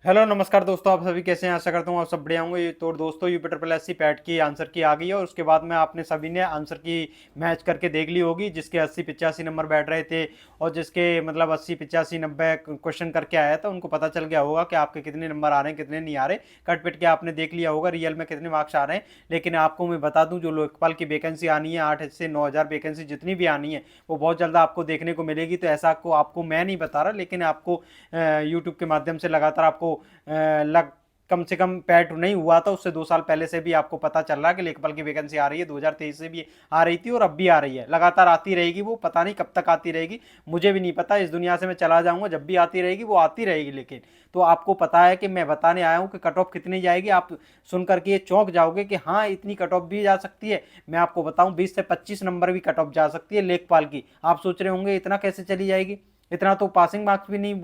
Hello नमस्कार दोस्तों, आप सभी कैसे हैं। आशा करता हूँ आप सब बढ़िया होंगे। तो दोस्तों UP triple S C PET की आंसर की आ गई है और उसके बाद में आपने सभी ने आंसर की मैच करके देख ली होगी, जिसके 80 85 नंबर बैठ रहे थे और जिसके मतलब 80 85 90 क्वेश्चन करके आया था, उनको पता चल गया होगा कि आपके कितने नंबर आ रहे हैं कितने नहीं आ रहे। कट पिट के आपने देख लिया होगा रियल में कितने मार्क्स आ रहे हैं। लेकिन आपको मैं बता दूं, जो लोकपाल की वैकेंसी आनी है 8 से 9 हज़ार वैकेंसी जितनी भी आनी है वो बहुत जल्द आपको देखने को मिलेगी। तो ऐसा आपको मैं नहीं बता रहा, लेकिन आपको यूट्यूब के माध्यम से लगातार आपको लग कम से कम पैट नहीं हुआ था उससे 2 साल पहले से भी आपको पता चल रहा है कि लेखपाल की वैकेंसी आ रही है। 2023 से भी आ रही थी और अब भी आ रही है, लगातार आती रहेगी। वो पता नहीं कब तक आती रहेगी, मुझे भी नहीं पता। इस दुनिया से मैं चला जाऊंगा, जब भी आती रहेगी वो आती रहेगी। लेकिन तो आपको पता है कि मैं बताने आया हूं कि कट ऑफ कितनी जाएगी। आप सुन करके ये चौंक जाओगे कि हाँ इतनी कट ऑफ भी जा सकती है। मैं आपको बताऊं 20 से 25 नंबर भी कट ऑफ जा सकती है लेखपाल की। आप सोच रहे होंगे इतना कैसे चली जाएगी, इतना तो पासिंग मार्क्स भी नहीं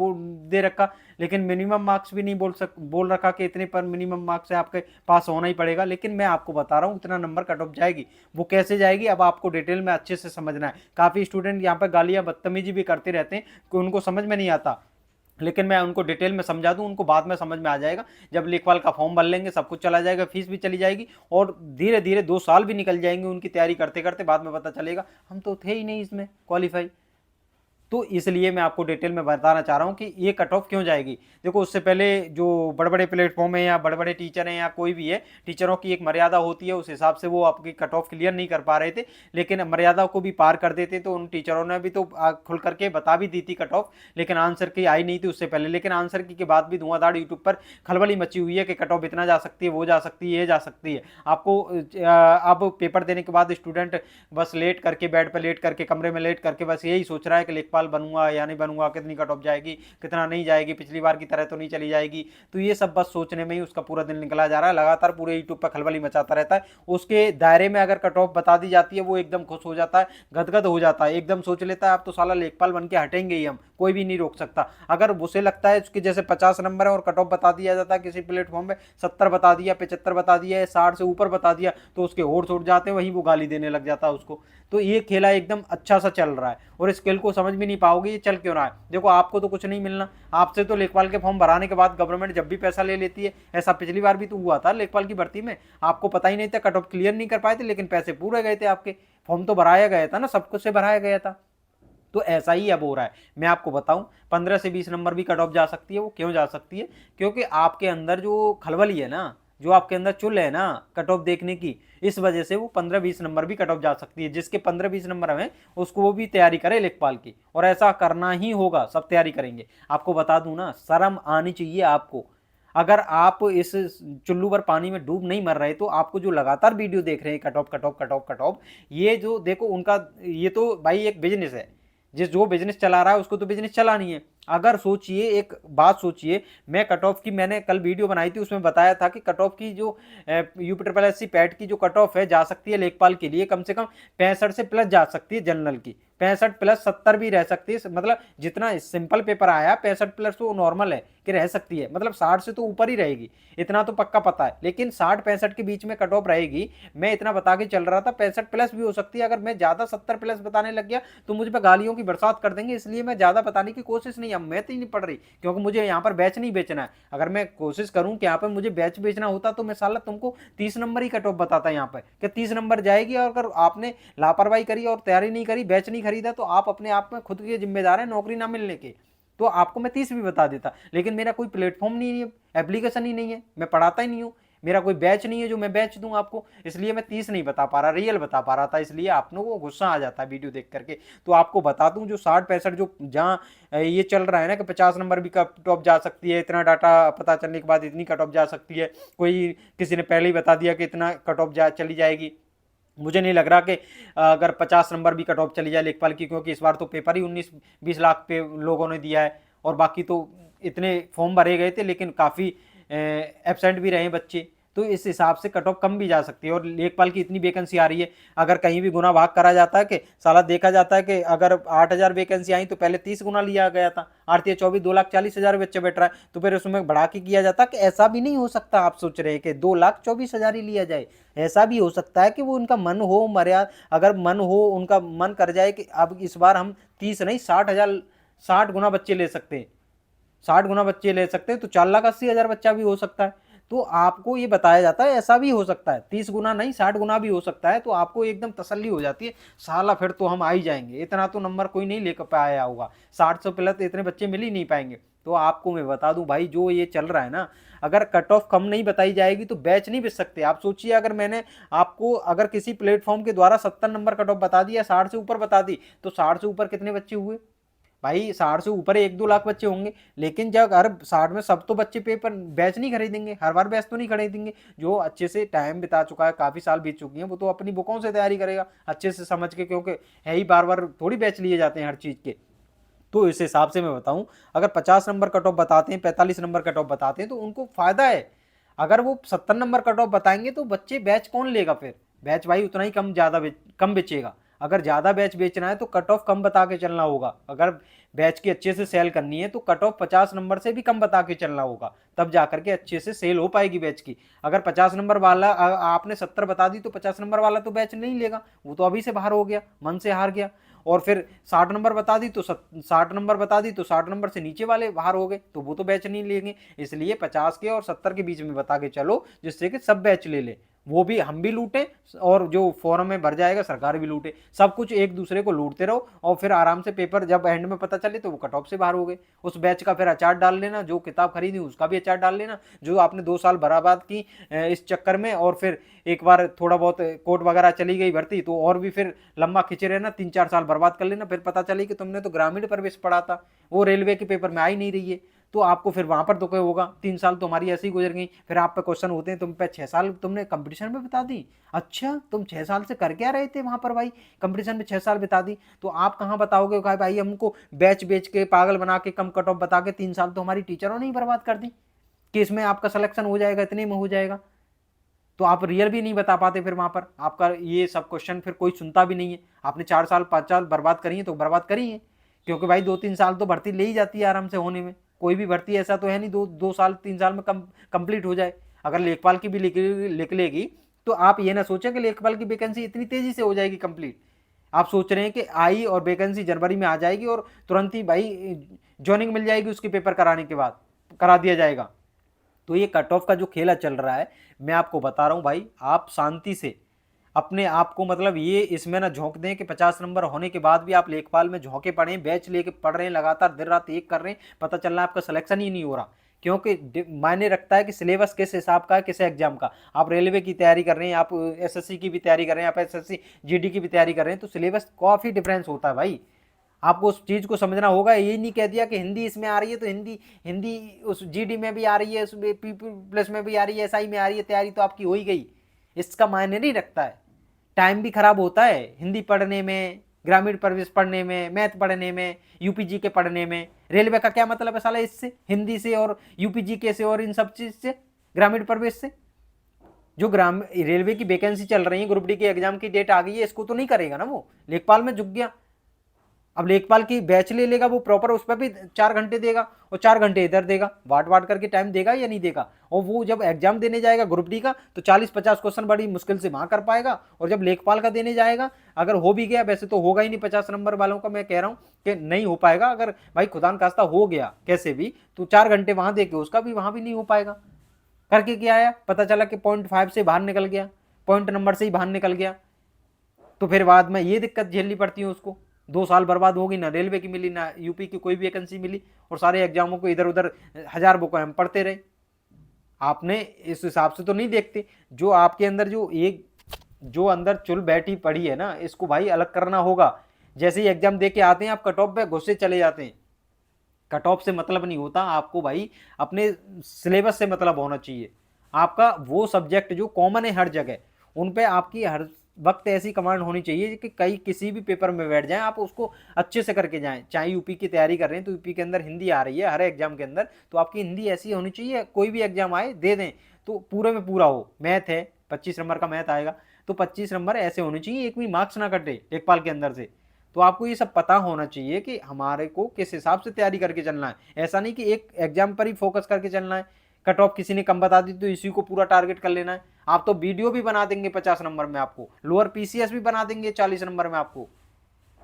दे रखा, लेकिन मिनिमम मार्क्स भी नहीं बोल रखा कि इतने पर मिनिमम मार्क्स है आपके पास होना ही पड़ेगा। लेकिन मैं आपको बता रहा हूँ इतना नंबर कट ऑफ जाएगी। वो कैसे जाएगी अब आपको डिटेल में अच्छे से समझना है। काफ़ी स्टूडेंट यहाँ पर गालियाँ बदतमीजी भी करते रहते हैं कि उनको समझ में नहीं आता, लेकिन मैं उनको डिटेल में समझा दूं, उनको बाद में समझ में आ जाएगा। जब लेखपाल का फॉर्म भर लेंगे सब कुछ चला जाएगा, फीस भी चली जाएगी और धीरे धीरे 2 साल भी निकल जाएंगे उनकी तैयारी करते करते। बाद में पता चलेगा हम तो थे ही नहीं इसमें क्वालिफाई। तो इसलिए मैं आपको डिटेल में बताना चाह रहा हूँ कि ये कट ऑफ क्यों जाएगी। देखो उससे पहले जो बड़े बड़े प्लेटफॉर्म है या बड़े बड़े टीचर हैं या कोई भी है, टीचरों की एक मर्यादा होती है, उस हिसाब से वो आपकी कट ऑफ क्लियर नहीं कर पा रहे थे। लेकिन मर्यादा को भी पार कर देते तो उन टीचरों ने भी तो खुल करके बता भी दी थी कट ऑफ। लेकिन आंसर की आई नहीं थी उससे पहले। लेकिन आंसर की के बाद भी धुआंधार यूट्यूब पर खलबली मची हुई है कि कट ऑफ इतना जा सकती है, वो जा सकती है, ये जा सकती है। आपको अब पेपर देने के बाद स्टूडेंट बस लेट करके बेड पर लेट करके कमरे में लेट करके बस यही सोच रहा है कि लेखपाल बनूंगा या नहीं बनूंगा, कितनी कट ऑफ जाएगी कितना नहीं जाएगी, पिछली बार की तरह तो नहीं चली जाएगी। तो ये सब बस सोचने में ही उसका पूरा दिन निकला जा रहा है। लगातार पूरे यूट्यूब पर खलबली मचाता रहता है। उसके दायरे में अगर कट ऑफ बता दी जाती है वो एकदम खुश हो जाता है, गदगद हो जाता है, एकदम सोच लेता है अब तो साला लेखपाल बन के हटेंगे ही हम, कोई भी नहीं रोक सकता। अगर उसे लगता है उसके जैसे 50 नंबर है और कट ऑफ बता दिया जाता है किसी प्लेटफॉर्म में, 70 बता दिया, 75 बता दिया, 60 से ऊपर बता दिया, तो उसके होड़ छोड़ जाते हैं, वहीं वो गाली देने लग जाता है उसको। तो ये खेला एकदम अच्छा सा चल रहा है और इस खेल को समझ भी नहीं पाओगे ये चल क्यों रहा है। देखो आपको तो कुछ नहीं मिलना, आपसे तो लेखपाल के फॉर्म भराने के बाद गवर्नमेंट जब भी पैसा ले लेती है, ऐसा पिछली बार भी तो हुआ था लेखपाल की भर्ती में। आपको पता ही नहीं था, कट ऑफ क्लियर नहीं कर पाए थे, लेकिन पैसे पूरे गए थे आपके, फॉर्म तो भराया गया था ना, सब कुछ से भराया गया था। तो ऐसा ही अब हो रहा है। मैं आपको बताऊं 15 से 20 नंबर भी कट ऑफ जा सकती है। वो क्यों जा सकती है? क्योंकि आपके अंदर जो खलबली है ना, जो आपके अंदर चुल है ना कट ऑफ देखने की, इस वजह से वो 15 20 नंबर भी कट ऑफ जा सकती है। जिसके 15 20 नंबर हैं उसको वो भी तैयारी करे लेखपाल की, और ऐसा करना ही होगा, सब तैयारी करेंगे। आपको बता दूं ना, शर्म आनी चाहिए आपको। अगर आप इस चुल्लू भर पानी में डूब नहीं मर रहे तो आपको जो लगातार वीडियो देख रहे हैं cut off cut off cut off cut off, ये जो देखो उनका, ये तो भाई एक बिजनेस है। जिस जो बिजनेस चला रहा है उसको तो बिजनेस चलानी है। अगर सोचिए, एक बात सोचिए, मैं कट ऑफ की मैंने कल वीडियो बनाई थी, उसमें बताया था कि कट ऑफ की जो UP triple S C PET की जो कट ऑफ है जा सकती है लेखपाल के लिए कम से कम 65 से प्लस जा सकती है। जनरल की 65 प्लस 70 भी रह सकती है। मतलब जितना सिंपल पेपर आया 65 प्लस तो नॉर्मल है कि रह सकती है, मतलब 60 से तो ऊपर ही रहेगी, इतना तो पक्का पता है। लेकिन 60 65 के बीच में कट ऑफ रहेगी, मैं इतना बता के चल रहा था। 65 प्लस भी हो सकती है। अगर मैं ज्यादा 70 प्लस बताने लग गया तो मुझ पर गालियों की बरसात कर देंगे, इसलिए मैं ज्यादा बताने की कोशिश नहीं, अब मैं तो नहीं पड़ रही, क्योंकि मुझे यहाँ पर बैच नहीं बेचना है। अगर मैं कोशिश करूं कि यहाँ पर मुझे बैच बेचना होता तो मैं साला तुमको 30 नंबर ही कट ऑफ बताता यहाँ पर कि 30 नंबर जाएगी। और अगर आपने लापरवाही करी और तैयारी नहीं करी, बैच नहीं खरीदा, तो आप अपने आप में खुद के जिम्मेदार हैं नौकरी ना मिलने के। तो आपको मैं 30 भी बता देता, लेकिन मेरा कोई प्लेटफॉर्म नहीं है, एप्लीकेशन ही नहीं है, मैं पढ़ाता ही नहीं हूँ, मेरा कोई बैच नहीं है जो मैं बैच दूं आपको, इसलिए मैं 30 नहीं बता पा रहा, रियल बता पा रहा था। इसलिए आप लोगों को गुस्सा आ जाता है वीडियो देख करके। तो आपको बता दूं जो 60 65 जो जहाँ ये चल रहा है ना कि 50 नंबर भी कट ऑफ जा सकती है, इतना डाटा पता चलने के बाद इतनी कट ऑफ जा सकती है, कोई किसी ने पहले ही बता दिया कि इतना कट ऑफ चली जाएगी। मुझे नहीं लग रहा कि अगर 50 नंबर भी कट ऑफ चली जाए लेखपाल की, क्योंकि इस बार तो पेपर ही 19 20 लाख पे लोगों ने दिया है और बाकी तो इतने फॉर्म भरे गए थे, लेकिन काफ़ी एबसेंट भी रहे बच्चे। तो इस हिसाब से कट ऑफ कम भी जा सकती है। और लेखपाल की इतनी वैकेंसी आ रही है, अगर कहीं भी गुना भाग करा जाता है कि साला देखा जाता है कि अगर 8 हज़ार वैकेंसी आई तो पहले 30 गुना लिया गया था, 8 या 24 2,40,000 बच्चे बैठ रहा है, तो फिर उसमें बढ़ा के किया जाता कि ऐसा भी नहीं हो सकता। आप सोच रहे हैं कि 2,24,000 ही लिया जाए, ऐसा भी हो सकता है कि वो उनका मन हो मर्यादा, अगर मन हो उनका मन कर जाए कि अब इस बार हम 30 नहीं 60,000 60 गुना बच्चे ले सकते हैं। 60 गुना बच्चे ले सकते हैं तो 4,80,000 बच्चा भी हो सकता है। तो आपको ये बताया जाता है ऐसा भी हो सकता है, 30 गुना नहीं 60 गुना भी हो सकता है। तो आपको एकदम तसल्ली हो जाती है, साला फिर तो हम आ ही जाएंगे, इतना तो नंबर कोई नहीं लेकर पाया होगा, 60 से प्लस इतने बच्चे मिल ही नहीं पाएंगे। तो आपको मैं बता दूं भाई, जो ये चल रहा है ना, अगर कट ऑफ कम नहीं बताई जाएगी तो बैच नहीं बेच सकते। आप सोचिए, अगर मैंने आपको अगर किसी प्लेटफॉर्म के द्वारा 70 नंबर कट ऑफ बता दिया, 60 से ऊपर बता दी, तो 60 से ऊपर कितने बच्चे हुए भाई? 60 से ऊपर 1-2 लाख बच्चे होंगे। लेकिन जब हर 60 में सब तो बच्चे पेपर बैच नहीं खरीदेंगे, हर बार बैच तो नहीं खरीदेंगे। जो अच्छे से टाइम बिता चुका है, काफी साल बीत चुकी हैं, वो तो अपनी बुकों से तैयारी करेगा अच्छे से समझ के, क्योंकि है ही बार बार थोड़ी बैच लिए जाते हैं हर चीज के। तो इस हिसाब से मैं बताऊं, अगर 50 नंबर कट ऑफ बताते हैं, 45 नंबर कट ऑफ बताते हैं, तो उनको फायदा है। अगर वो 70 नंबर कट ऑफ बताएंगे तो बच्चे बैच कौन लेगा फिर? बैच भाई उतना ही कम बेचेगा। अगर ज्यादा बैच बेचना है तो कट ऑफ कम बता के चलना होगा। अगर बैच की अच्छे से सेल करनी है तो कट ऑफ 50 नंबर से भी कम बता के चलना होगा, तब जाकर के अच्छे से सेल हो पाएगी बैच की। अगर 50 नंबर वाला आपने 70 बता दी तो 50 नंबर वाला तो बैच नहीं लेगा, वो तो अभी से बाहर हो गया, मन से हार गया। और फिर 60 नंबर बता दी तो 60 नंबर बता दी तो 60 नंबर से नीचे वाले बाहर हो गए, तो वो तो बैच नहीं लेंगे। इसलिए 50 के और 70 के बीच में बता के चलो, जिससे कि सब बैच ले ले, वो भी हम भी लूटे और जो फॉर्म में भर जाएगा सरकार भी लूटे, सब कुछ एक दूसरे को लूटते रहो। और फिर आराम से पेपर जब एंड में पता चले तो वो कट ऑफ से बाहर हो गए। उस बैच का फिर अचार डाल लेना, जो किताब खरीदी उसका भी अचार डाल लेना, जो आपने 2 साल बर्बाद की इस चक्कर में। और फिर एक बार थोड़ा बहुत कोर्ट वगैरह चली गई भर्ती तो और भी फिर लंबा खींचे रहना, 3-4 साल बर्बाद कर लेना। फिर पता चली कि तुमने तो ग्रामीण प्रवेश पढ़ा था, वो रेलवे के पेपर में आ ही नहीं रही है, तो आपको फिर वहां पर दुख होगा। 3 साल तुम्हारी ऐसी गुजर गई। फिर आप पे क्वेश्चन होते हैं, तुम पे 6 साल तुमने कंपटीशन में बिता दी। अच्छा, तुम 6 साल से कर क्या रहे थे वहां पर भाई? कंपटीशन में 6 साल बिता दी, तो आप कहाँ बताओगे भाई हमको बैच बेच के पागल बना के कम कट ऑफ बता के 3 साल तो हमारी टीचरों ने ही बर्बाद कर दी कि इसमें आपका सिलेक्शन हो जाएगा, इतने में हो जाएगा। तो आप रियल भी नहीं बता पाते, फिर वहां पर आपका ये सब क्वेश्चन फिर कोई सुनता भी नहीं है। आपने 4 साल 5 साल बर्बाद करी है तो बर्बाद करी है, क्योंकि भाई 2-3 साल तो भर्ती ले ही जाती है आराम से होने में। कोई भी भर्ती ऐसा तो है नहीं 2 साल 3 साल में कंप्लीट हो जाए। अगर लेखपाल की भी लिख लेगी तो आप ये ना सोचें कि लेखपाल की वैकेंसी इतनी तेजी से हो जाएगी कंप्लीट। आप सोच रहे हैं कि आई और वैकेंसी जनवरी में आ जाएगी और तुरंत ही भाई ज्वाइनिंग मिल जाएगी, उसके पेपर कराने के बाद करा दिया जाएगा। तो ये कट ऑफ का जो खेला चल रहा है, मैं आपको बता रहा हूं भाई, आप शांति से अपने आप को मतलब ये इसमें ना झोंक दें कि 50 नंबर होने के बाद भी आप लेखपाल में झोंके पड़े, बैच लेके पढ़ रहे हैं, लगातार दिन रात एक कर रहे हैं, पता चल रहा है आपका सिलेक्शन ही नहीं हो रहा। क्योंकि मायने रखता है कि सिलेबस किस हिसाब का है, किस एग्जाम का। आप रेलवे की तैयारी कर रहे हैं, आप एसएससी की भी तैयारी कर रहे हैं, आप एसएससी जीडी की भी तैयारी कर रहे हैं, तो सिलेबस काफी डिफरेंस होता है भाई। आपको उस चीज को समझना होगा। ये नहीं कह दिया कि हिंदी इसमें आ रही है तो हिंदी हिंदी उस जीडी में भी आ रही है, उसमें पी प्लस में भी आ रही है, एसआई में आ रही है, तैयारी तो आपकी हो ही गई। इसका मायने नहीं रखता है। टाइम भी खराब होता है हिंदी पढ़ने में, ग्रामीण प्रवेश पढ़ने में, मैथ पढ़ने में, यूपीजी के पढ़ने में। रेलवे का क्या मतलब है साला इससे, हिंदी से और यूपीजी के से और इन सब चीज से, ग्रामीण प्रवेश से? जो ग्राम रेलवे की वैकेंसी चल रही है, ग्रुप डी के एग्जाम की डेट आ गई है, इसको तो नहीं करेगा ना वो। लेखपाल में झुक गया। अब लेखपाल की बैच ले लेगा वो प्रॉपर, उस पर भी 4 घंटे देगा और 4 घंटे इधर देगा, बांट बांट करके टाइम देगा या नहीं देगा। और वो जब एग्जाम देने जाएगा ग्रुप डी का तो 40-50 क्वेश्चन बड़ी मुश्किल से वहां कर पाएगा। और जब लेखपाल का देने जाएगा, अगर हो भी गया, वैसे तो होगा ही नहीं 50 नंबर वालों का, मैं कह रहा हूं कि नहीं हो पाएगा। अगर भाई खुदा न खास्ता हो गया कैसे भी, तो 4 घंटे वहां दे के उसका भी वहां भी नहीं हो पाएगा। करके क्या आया, पता चला कि 0.5 से बाहर निकल गया, पॉइंट नंबर से ही बाहर निकल गया, तो फिर बाद में ये दिक्कत झेलनी पड़ती है उसको। 2 साल बर्बाद होगी, ना रेलवे की मिली, ना यूपी की कोई भी वैकेंसी मिली, और सारे एग्जामों को इधर उधर 1000 बुक हम पढ़ते रहे। आपने इस हिसाब से तो नहीं देखते। जो आपके अंदर जो अंदर चुल बैठी पड़ी है ना, इसको भाई अलग करना होगा। जैसे ही एग्जाम दे के आते हैं आप कट ऑफ पे घुसे चले जाते हैं। कट ऑफ से मतलब नहीं होता आपको भाई, अपने सिलेबस से मतलब होना चाहिए। आपका वो सब्जेक्ट जो कॉमन है हर जगह, उन पे आपकी हर वक्त ऐसी कमांड होनी चाहिए कि कहीं किसी भी पेपर में बैठ जाएं, आप उसको अच्छे से करके जाएं। चाहे यूपी की तैयारी कर रहे हैं तो यूपी के अंदर हिंदी आ रही है हर एग्जाम के अंदर, तो आपकी हिंदी ऐसी होनी चाहिए, कोई भी एग्जाम आए दे दें तो पूरे में पूरा हो। मैथ है, 25 नंबर का मैथ आएगा तो 25 नंबर ऐसे होने चाहिए, एक भी मार्क्स ना कटे लेखपाल के अंदर से। तो आपको ये सब पता होना चाहिए कि हमारे को किस हिसाब से तैयारी करके चलना है। ऐसा नहीं कि एक एग्जाम पर ही फोकस करके चलना है, कट ऑफ किसी ने कम बता दी तो इसी को पूरा टारगेट कर लेना है। आप तो वीडियो भी बना देंगे 50 नंबर में, आपको लोअर पीसीएस भी बना देंगे 40 नंबर में आपको।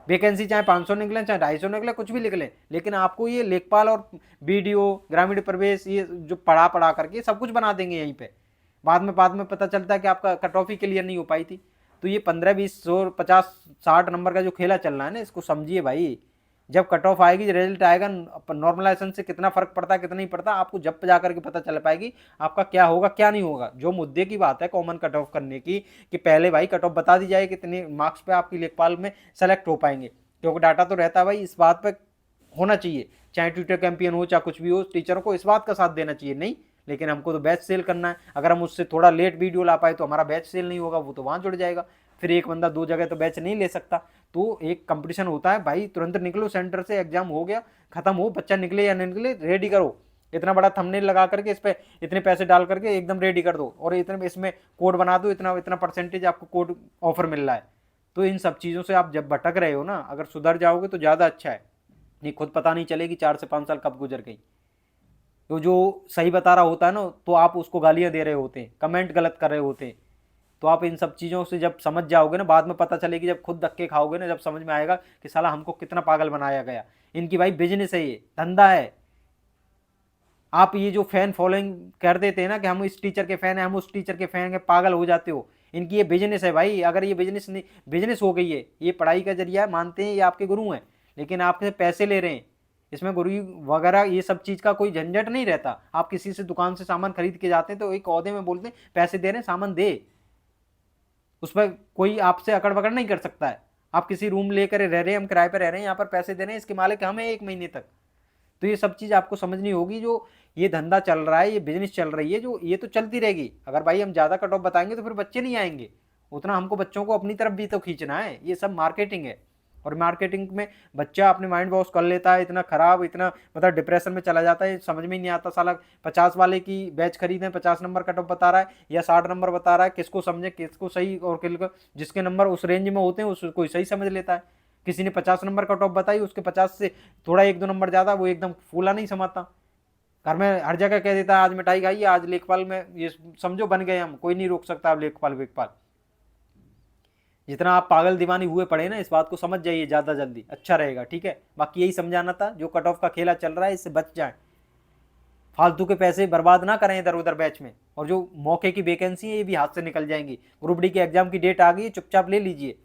वैकेंसी चाहे 500 निकले चाहे 250 निकले, कुछ भी निकले, लेकिन आपको ये लेखपाल और बीडीओ ग्रामीण प्रवेश ये जो पढ़ा करके सब कुछ बना देंगे यहीं पे। बाद में पता चलता है कि आपका कट ऑफ ही क्लियर नहीं हो पाई थी। तो ये 15, 20, 100, 50, 60 नंबर का जो खेला चल रहा है ना, इसको समझिए भाई। जब कट ऑफ आएगी, रिजल्ट आएगा, नॉर्मलाइजेशन से कितना फर्क पड़ता है कितना नहीं पड़ता, आपको जब जा करके पता चल पाएगी आपका क्या होगा क्या नहीं होगा। जो मुद्दे की बात है कॉमन कट ऑफ करने की, कि पहले भाई कट ऑफ बता दी जाए कितने मार्क्स पे आपकी लेखपाल में सेलेक्ट हो पाएंगे, क्योंकि डाटा तो रहता है भाई। इस बात पे होना चाहिए, चाहे ट्विटर कैंपेन हो चाहे कुछ भी हो, टीचरों को इस बात का साथ देना चाहिए। नहीं, लेकिन हमको तो बैच सेल करना है। अगर हम उससे थोड़ा लेट वीडियो ला पाए तो हमारा बैच सेल नहीं होगा, वो तो वहां जुड़ जाएगा। फिर एक बंदा 2 जगह तो बैच नहीं ले सकता। तो एक कंपटीशन होता है भाई, तुरंत निकलो सेंटर से, एग्जाम हो गया खत्म हो, बच्चा निकले या नहीं निकले रेडी करो। इतना बड़ा थंबनेल लगा करके इस पे इतने पैसे डाल करके एकदम रेडी कर दो, और इतने इसमें कोड बना दो, इतना इतना परसेंटेज आपको कोड ऑफर मिल रहा है। तो इन सब चीज़ों से आप जब भटक रहे हो ना, अगर सुधर जाओगे तो ज़्यादा अच्छा है। नहीं, खुद पता नहीं चलेगी 4 से 5 साल कब गुजर गई। तो जो सही बता रहा होता है ना, तो आप उसको गालियां दे रहे होते हैं, कमेंट गलत कर रहे होते हैं। तो आप इन सब चीज़ों से जब समझ जाओगे ना, बाद में पता चलेगी, जब खुद धक्के खाओगे ना, जब समझ में आएगा कि साला हमको कितना पागल बनाया गया। इनकी भाई बिजनेस है, ये धंधा है। आप ये जो फैन फॉलोइंग कर देते हैं ना कि हम इस टीचर के फैन हैं, हम उस टीचर के फैन हैं, पागल हो जाते हो। इनकी ये बिजनेस है भाई। अगर ये बिजनेस नहीं, बिजनेस हो गई है, ये पढ़ाई का जरिया है, मानते हैं ये आपके गुरु हैं, लेकिन आपसे पैसे ले रहे हैं। इसमें गुरु वगैरह ये सब चीज़ का कोई झंझट नहीं रहता। आप किसी से दुकान से सामान खरीद के जाते हैं तो एक औहदे में बोलते हैं पैसे दे रहे हैं, सामान दे, उस पर कोई आपसे अकड़ बकड़ नहीं कर सकता है। आप किसी रूम लेकर रह रहे हैं, हम किराए पर रह रहे हैं, यहाँ पर पैसे दे रहे हैं, इसके मालिक हम हैं 1 महीने तक। तो ये सब चीज़ आपको समझनी होगी। जो ये धंधा चल रहा है, ये बिजनेस चल रही है जो, ये तो चलती रहेगी। अगर भाई हम ज़्यादा कट ऑफ बताएंगे तो फिर बच्चे नहीं आएंगे। उतना हमको बच्चों को अपनी तरफ भी तो खींचना है। ये सब मार्केटिंग है, और मार्केटिंग में बच्चा अपने माइंड वॉश कर लेता है, इतना खराब, इतना मतलब डिप्रेशन में चला जाता है, समझ में ही नहीं आता। साला 50 वाले की बैच खरीदें, 50 नंबर कट ऑफ बता रहा है या 60 नंबर बता रहा है, किसको समझे, किसको सही और जिसके नंबर उस रेंज में होते हैं उसको ही सही समझ लेता है। किसी ने 50 नंबर कट ऑफ बताई, उसके 50 से थोड़ा 1-2 नंबर ज़्यादा, वो एकदम फूला नहीं समझता। घर में हर जगह कह देता है आज मिठाई खाइए, आज लेखपाल में, ये समझो बन गए हम, कोई नहीं रोक सकता अब लेखपाल वेखपाल। जितना आप पागल दीवानी हुए पड़े ना, इस बात को समझ जाइए ज़्यादा जल्दी, अच्छा रहेगा। ठीक है, बाकी यही समझाना था। जो कट ऑफ का खेला चल रहा है इससे बच जाए, फालतू के पैसे बर्बाद ना करें इधर उधर बैच में। और जो मौके की वैकेंसी है ये भी हाथ से निकल जाएंगी। ग्रुप डी के एग्जाम की डेट आ गई, चुपचाप ले लीजिए।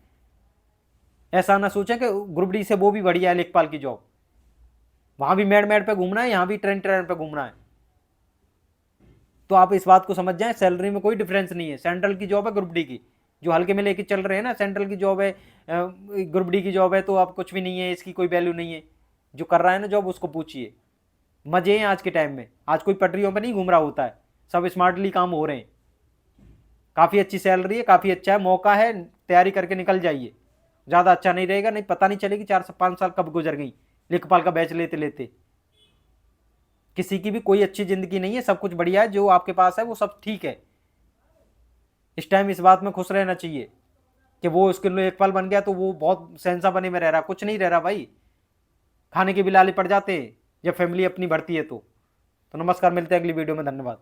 ऐसा ना सोचें कि ग्रुप डी से वो भी बढ़िया है लेखपाल की जॉब, वहां भी मेड मेड पे घूमना है, यहाँ भी ट्रेन ट्रेन पे घूमना है। तो आप इस बात को समझ जाएं, सैलरी में कोई डिफरेंस नहीं है। सेंट्रल की जॉब है ग्रुप डी की, जो हल्के में लेके चल रहे हैं ना, सेंट्रल की जॉब है, ग्रुप डी की जॉब है, तो आप कुछ भी नहीं है, इसकी कोई वैल्यू नहीं है। जो कर रहा है ना जॉब उसको पूछिए। मजे हैं आज के टाइम में, आज कोई पटरियों पर नहीं घूम रहा होता है, सब स्मार्टली काम हो रहे हैं। काफ़ी अच्छी सैलरी है, काफ़ी अच्छा है, मौका है, तैयारी करके निकल जाइए। ज़्यादा अच्छा नहीं रहेगा, नहीं पता नहीं चलेगी 4 से 5 साल कब गुजर गई लेखपाल का बैच लेते लेते। किसी की भी कोई अच्छी जिंदगी नहीं है, सब कुछ बढ़िया है, जो आपके पास है वो सब ठीक है। इस टाइम इस बात में खुश रहना चाहिए कि वो उसके लिए लेखपाल बन गया तो वो बहुत सहनसा बने में रह रहा, कुछ नहीं रह रहा भाई। खाने के भी लाले पड़ जाते हैं जब फैमिली अपनी बढ़ती है। तो नमस्कार, मिलते हैं अगली वीडियो में, धन्यवाद।